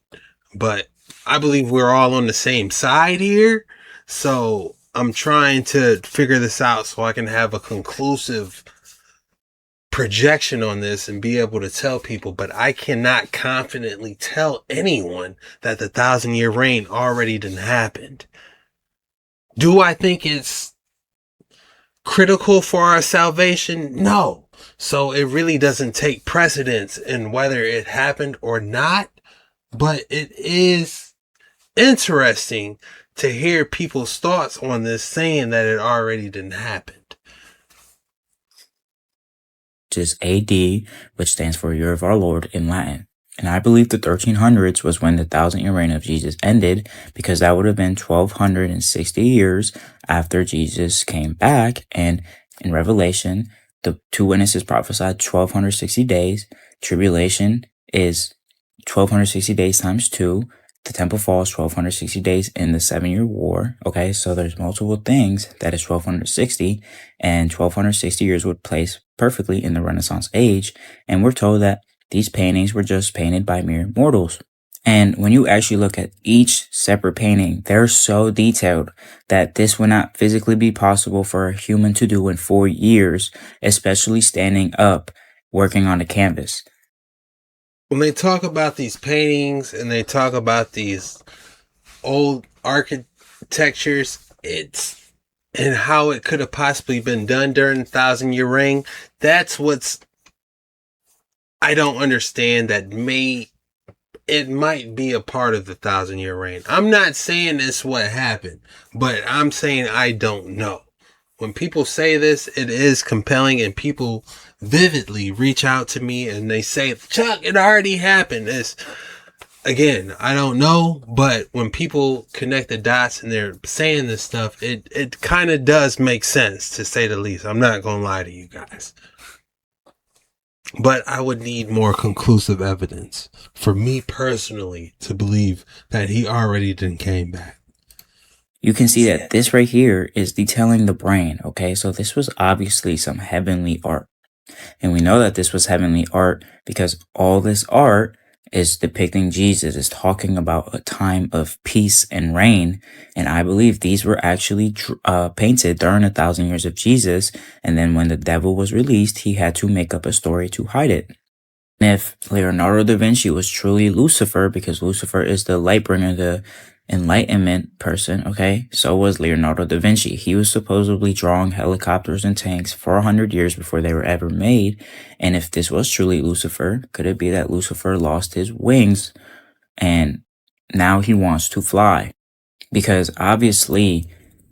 But I believe we're all on the same side here. So I'm trying to figure this out so I can have a conclusive projection on this and be able to tell people. But I cannot confidently tell anyone that the 1,000-year reign already didn't happen. Do I think it's critical for our salvation? No. So it really doesn't take precedence in whether it happened or not. But it is interesting to hear people's thoughts on this, saying that it already didn't happen. Which is AD, which stands for Year of Our Lord in Latin. And I believe the 1300s was when the 1,000-year reign of Jesus ended, because that would have been 1,260 years after Jesus came back. And in Revelation, the 2 witnesses prophesied 1,260 days. Tribulation is 1,260 days times 2. The temple falls 1,260 days in the 7-year war. Okay, so there's multiple things that is 1,260, and 1,260 years would place perfectly in the Renaissance age. And we're told that these paintings were just painted by mere mortals. And when you actually look at each separate painting, they're so detailed that this would not physically be possible for a human to do in 4 years, especially standing up, working on the canvas. When they talk about these paintings and they talk about these old architectures, it's and how it could have possibly been done during the 1,000-year reign. That's what's I don't understand. It might be a part of the 1,000-year reign. I'm not saying this what happened, but I'm saying I don't know. When people say this, it is compelling, and people vividly reach out to me and they say, Chuck, it already happened. Again, I don't know, but when people connect the dots and they're saying this stuff, it kind of does make sense, to say the least. I'm not going to lie to you guys. But I would need more conclusive evidence for me personally to believe that he already didn't came back. You can see that this right here is detailing the brain, okay? So this was obviously some heavenly art. And we know that this was heavenly art because all this art is depicting Jesus, is talking about a time of peace and reign. And I believe these were actually painted during 1,000 years of Jesus. And then when the devil was released, he had to make up a story to hide it. And if Leonardo da Vinci was truly Lucifer, because Lucifer is the light bringer, the enlightenment person, okay, so was Leonardo da Vinci. He was supposedly drawing helicopters and tanks 400 years before they were ever made. And if this was truly Lucifer, could it be that Lucifer lost his wings and now he wants to fly? Because obviously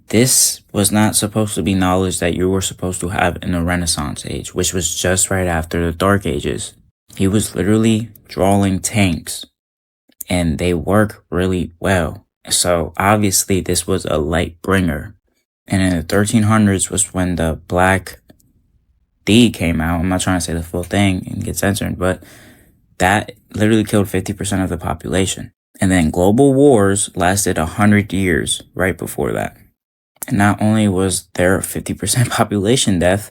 this was not supposed to be knowledge that you were supposed to have in the Renaissance age, which was just right after the Dark Ages. He was literally drawing tanks and they work really well. So obviously this was a light bringer. And in the 1300s was when the Black Deed came out. I'm not trying to say the full thing and get censored, but that literally killed 50% of the population. And then global wars lasted 100 years right before that. And not only was there a 50% population death,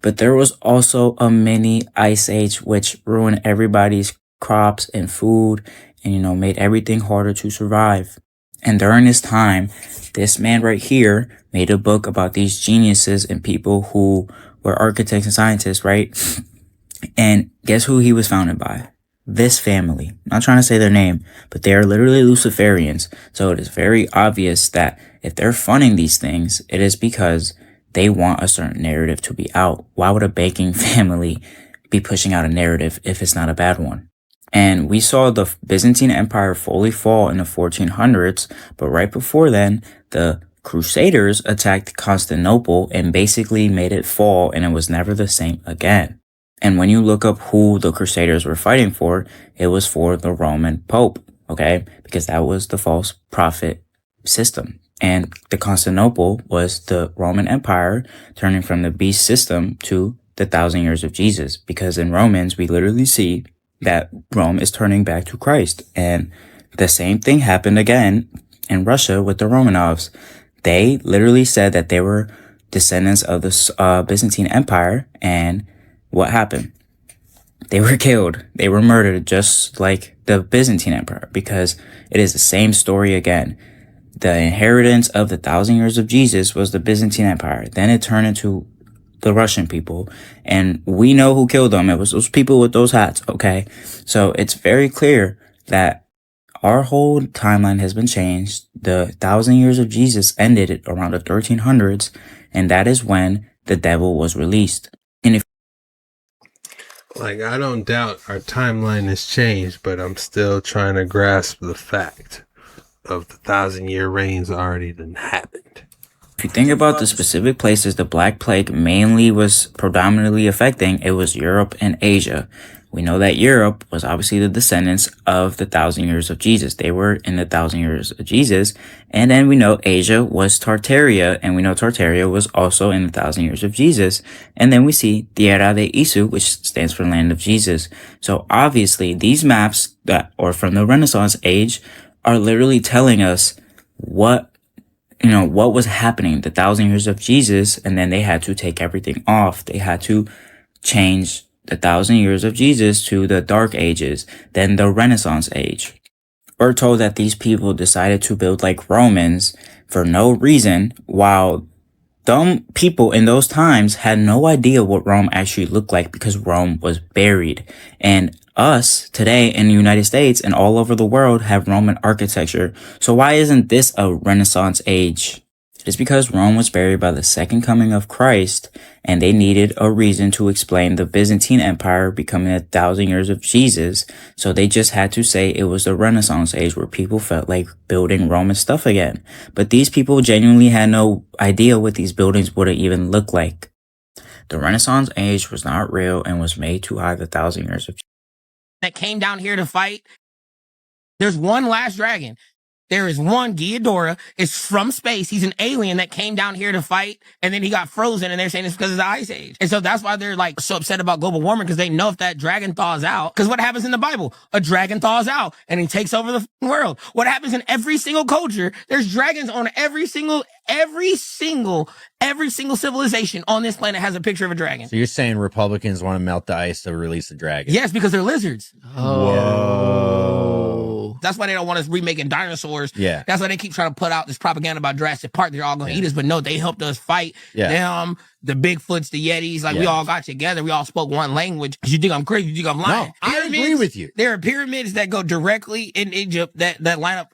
but there was also a mini ice age which ruined everybody's crops and food and, made everything harder to survive. And during this time, this man right here made a book about these geniuses and people who were architects and scientists, right? And guess who he was founded by? This family. I'm not trying to say their name, but they are literally Luciferians. So it is very obvious that if they're funding these things, it is because they want a certain narrative to be out. Why would a banking family be pushing out a narrative if it's not a bad one? And we saw the Byzantine Empire fully fall in the 1400s, but right before then, the Crusaders attacked Constantinople and basically made it fall, and it was never the same again. And when you look up who the Crusaders were fighting for, it was for the Roman Pope, okay? Because that was the false prophet system. And the Constantinople was the Roman Empire turning from the beast system to the 1,000 years of Jesus. Because in Romans, we literally see that Rome is turning back to Christ. And the same thing happened again in Russia with the Romanovs. They literally said that they were descendants of the Byzantine Empire. And what happened? They were killed. They were murdered just like the Byzantine Empire, because it is the same story again. The inheritance of the 1,000 years of Jesus was the Byzantine Empire. Then it turned into the Russian people, and we know who killed them. It was those people with those hats, okay? So it's very clear that our whole timeline has been changed. The 1,000 years of Jesus ended at around the 1300s, and that is when the devil was released. And if I don't doubt our timeline has changed, but I'm still trying to grasp the fact of the 1,000-year reigns already done happened. If you think about the specific places the Black Plague mainly was predominantly affecting, it was Europe and Asia. We know that Europe was obviously the descendants of the 1,000 years of Jesus. They were in the 1,000 years of Jesus. And then we know Asia was Tartaria, and we know Tartaria was also in the 1,000 years of Jesus. And then we see Tierra de Isu, which stands for Land of Jesus. So obviously these maps that are from the Renaissance age are literally telling us what was happening, the 1,000 years of Jesus, and then they had to take everything off. They had to change the 1,000 years of Jesus to the Dark Ages, then the Renaissance age. We're told that these people decided to build like Romans for no reason, while dumb people in those times had no idea what Rome actually looked like, because Rome was buried. And us today in the United States and all over the world have Roman architecture. So why isn't this a Renaissance age? It is because Rome was buried by the second coming of Christ, and they needed a reason to explain the Byzantine Empire becoming 1,000 years of Jesus. So they just had to say it was the Renaissance age, where people felt like building Roman stuff again. But these people genuinely had no idea what these buildings would even look like. The Renaissance age was not real and was made to hide the 1,000 years of Jesus. That came down here to fight. There's one last dragon. There is one, Ghidorah, is from space. He's an alien that came down here to fight, and then he got frozen, and they're saying it's because of the Ice Age. And so that's why they're like so upset about global warming, because they know if that dragon thaws out, because what happens in the Bible? A dragon thaws out, and he takes over the world. What happens in every single culture? There's dragons on every single civilization on this planet has a picture of a dragon. So you're saying Republicans want to melt the ice to release the dragon? Yes, because they're lizards. Whoa. That's why they don't want us remaking dinosaurs. Yeah. That's why they keep trying to put out this propaganda about Jurassic Park. They're all going to eat us, but no, they helped us fight them, the Bigfoots, the Yetis. Like we all got together. We all spoke one language. You think I'm crazy? You think I'm lying? No, I agree with you. There are pyramids that go directly in Egypt that line up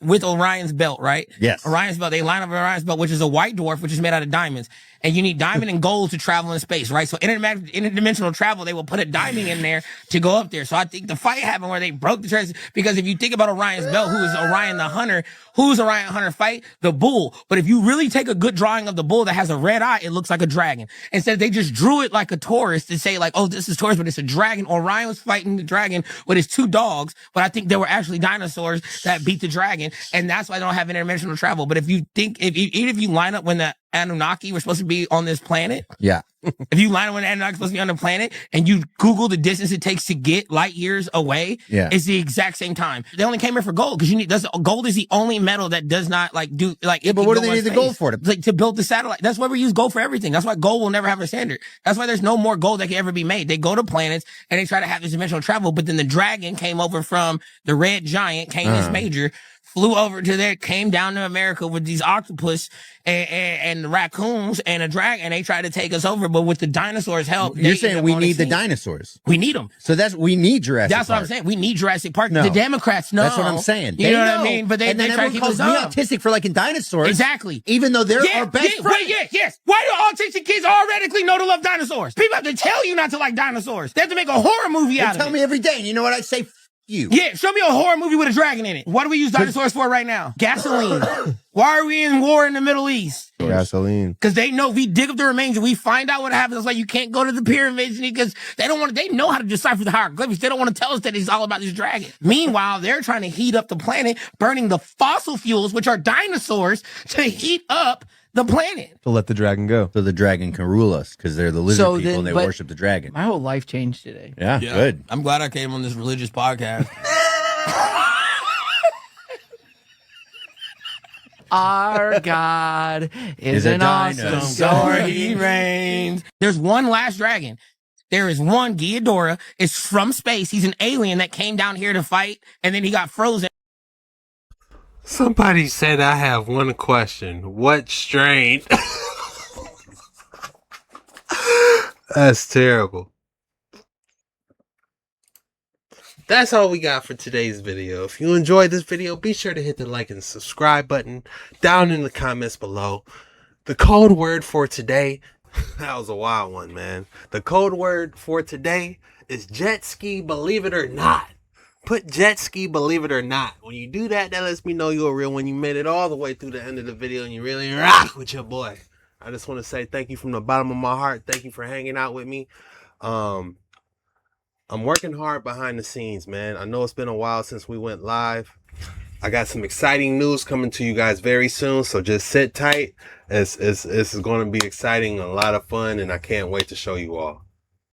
with Orion's belt, right? Yes. Orion's belt. They line up with Orion's belt, which is a white dwarf, which is made out of diamonds. And you need diamond and gold to travel in space, right? So interdimensional travel, they will put a diamond in there to go up there. So I think the fight happened where they broke the trace, because if you think about Orion's belt, who is Orion the hunter? Who's Orion hunter fight? The bull. But if you really take a good drawing of the bull that has a red eye, it looks like a dragon. Instead, they just drew it like a Taurus to say like, oh, this is Taurus, but it's a dragon. Orion was fighting the dragon with his two dogs, but I think there were actually dinosaurs that beat the dragon, and that's why they don't have interdimensional travel. But if you think, even if you line up when the Anunnaki were supposed to be on this planet, if you line up when the Anunnaki was supposed to be on the planet, and you Google the distance it takes to get light years away, it's the exact same time. They only came here for gold, because gold is the only metal that does not but what do they need the gold for? To build the satellite. That's why we use gold for everything. That's why gold will never have a standard. That's why there's no more gold that can ever be made. They go to planets and they try to have this dimensional travel, but then the dragon came over from the red giant, Canis Major, flew over to there, came down to America with these octopus and raccoons and a dragon, and they tried to take us over, but with the dinosaurs' help. You're saying we need the dinosaurs. We need them. So we need Jurassic Park. That's what I'm saying. We need Jurassic Park. No. The Democrats know. That's what I'm saying. You know what I mean? But they try to keep us me up. autistic for liking dinosaurs. Exactly. Even though they're our best friends. Yes. Why do autistic kids already know to love dinosaurs? People have to tell you not to like dinosaurs. They have to make a horror movie out of it. They tell me every day, and you know what I say? You. Yeah, show me a horror movie with a dragon in it. What do we use dinosaurs for right now? Gasoline. Why are we in war in the Middle East? Gasoline. Because they know if we dig up the remains and we find out what happens, it's like you can't go to the pyramids, because they know how to decipher the hieroglyphics. They don't want to tell us that it's all about this dragon. Meanwhile, they're trying to heat up the planet, burning the fossil fuels, which are dinosaurs, to heat up the planet. To let the dragon go. So the dragon can rule us, because they're the lizard people and they worship the dragon. My whole life changed today. Yeah, good. I'm glad I came on this religious podcast. Our God is an awesome God. He reigns. There's one last dragon. There is one, Ghidorah, is from space. He's an alien that came down here to fight, and then he got frozen. Somebody said I have one question. What strain? That's terrible. That's all we got for today's video. If you enjoyed this video, be sure to hit the like and subscribe button down in the comments below. The code word for today, that was a wild one, man. The code word for today is jet ski, believe it or not. Put jet ski, believe it or not. When you do that, that lets me know you're a real one. You made it all the way through the end of the video and you really rock with your boy. I just want to say thank you from the bottom of my heart. Thank you for hanging out with me. I'm working hard behind the scenes, man. I know it's been a while since we went live. I got some exciting news coming to you guys very soon, so just sit tight. It's going to be exciting, a lot of fun, and I can't wait to show you all.